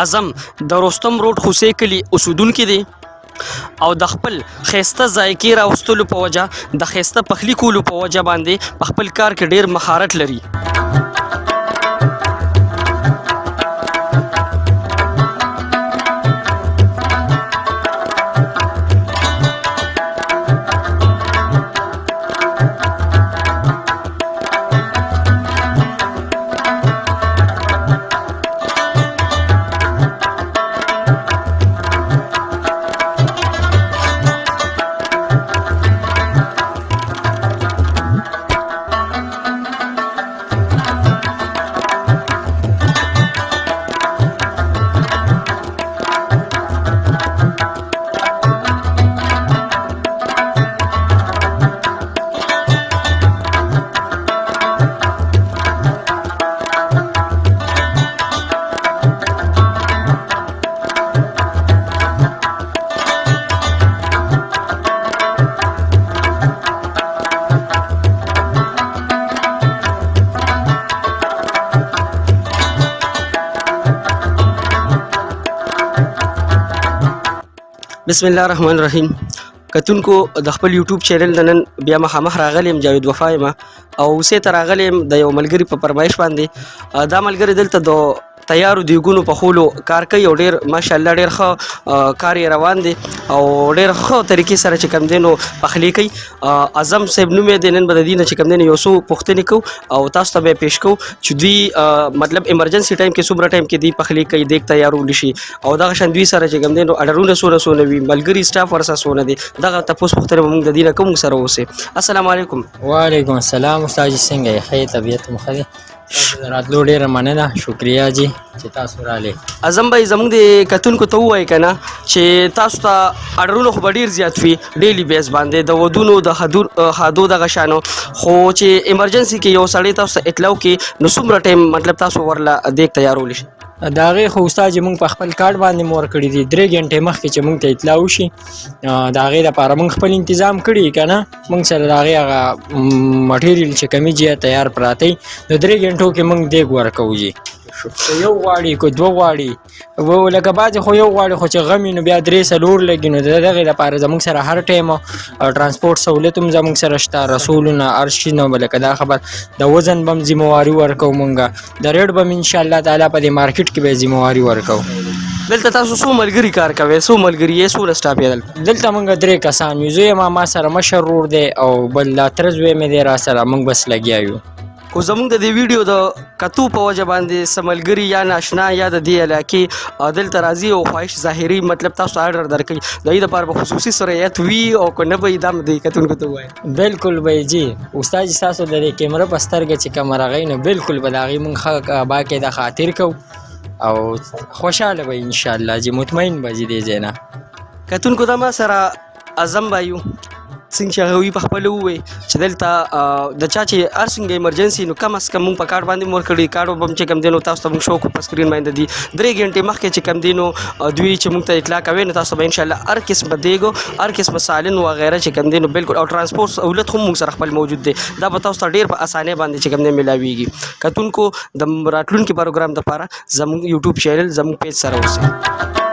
اعظم د رستم روډ خوسې کلي اوسیدونکي دي او د خپل ښایسته ذایقې راوستلو په وجه د ښایسته پخلي کولو په وجه باندې په خپل کار کې ډیر مهارت لري. بسم الله الرحمن الرحیم. کتونکو د خپل یوټیوب چینل د نن بیا مخامخ راغلی یم جاوید وفا یم او اوسې ته راغلی یم د یو ملګري په فرمایش باندې. دا ملګري دلته د تیارو دیګونو په خولو کار کوي او ډیر ماشاءالله ډیر ښه کار یې روان دی او ډیر ښه طریقې سره چې کوم دی نو پخلی کوي. اعظم صاحب نوم یې دی. نن به د دې نه چې کوم دی نو یو څو پوښتنې کوو او تاسو ته به یې پیش کوو چې دوی مطلب ایمرجنسي ټایم کې څومره ټایم کې دوی پخلی کوي دیګ تیارول شي او دغه شان دوی سره چې کوم دی نو اډرونه څونه وي ملګري سټاف ورسره څونه دي دغه تپوس پوښتنې به موږ د دې نه کوو سره اوسې. السلام علیکم. وعلیکم السلام. استاد څنګه یې؟ ښه طبیعت مو ښه دی؟ تاسو راتلو ډېره مننه، شکریه جی چې تاسو رالې. اعظم بھائی زموږ د کتونکو ته ووایي که نه چې تاسو ته اډرونه خو به ډېر زیات وي ډیلی بیس باندې د ودونو د ښادو دغه شانو، خو چې ایمرجنسي کې یو سړی تاسو ته اطلاع وکړي نو څومره ټایم مطلب تاسو ورله دیګ تیارولی شي؟ د هغې خو استاد چې موږ په خپل کارډ باندې مو ورکړي دي 3 غنټې مخکې چې موږ ته اطلاع وشي د هغې دپاره موږ خپل انتظام کړي که نه موږ سره د هغې هغه مټیریل چې کمی جی تیار پراته وي د 3 غنټو کې موږ دیګ ورکوو جي. که یو غواړي که دوه غواړي لکه بعضې خو یو غواړي خو چې غم وي نو بیا 3-4 لګي نو د دغې لپاره زموږ سره هر ټایم ټرانسپورټ سهولت هم زموږ سره شته، رسولونه هر شي نو لکه دا خبر د وزن به هم ذمواري ورکوو موږ د ریټ به هم انشاءالله تعالی په دې مارکیټ کې به ذمواري ورکوو. دلته تاسو څو ملګري کار کوئ؟ څو ملګري یې څومره سټاف یې دلته موږ 3 کسان یو. زه یم ما سره مشر ورور دی او بل لا تره زوی مې دی را سره موږ بس لګیا یو. خو زموږ د دې ویډیو د کتو په وجه باندې څه ملګري یا ناشنا یا د دې علاقې دلته راځي او خواهش ظاهري مطلب تاسو اډر درکوي د دې دپاره به خصوصي سرعت وي او که نه به وي دا م د کتونکو ته ووایه. بلکل به یې جي استاد جي ستاسو د دې کیمره په سترګه چې کومه راغی نو بلکل به د هغې موږ ښه باقاعده خاطر کوو او خوشحاله به انشاءالله جي مطمئن به جي دې ځای نه. کتونکو دا ما سره اعظم بایو څنګه چې هغوی په خپله ووایي چې دلته د چا چې هر څنګه ایمرجنسي نو کم از کم موږ په کارډ باندې مو ورکړي کارډ به هم چې کوم دی نو تاسو ته موږ شو کړو په سکرین باندې دي 3 غنټې مخکې چې کوم دی نو دوی چې موږ ته اطلاع کوي نو تاسو به انشاءالله هر قسمه دیګو هر قسمه سالن وغیره چې کوم دی نو بالکل او ترانسپورټ سهولت هم موږ سره خپل موجود دی دا به تاسو ته ډېر په اسانۍ باندې چې کوم دی میلاویږي. کتونکو د راتلونکي پروګرام دپاره زموږ یوټیوب چینل زموږ پیج سره اوسئ.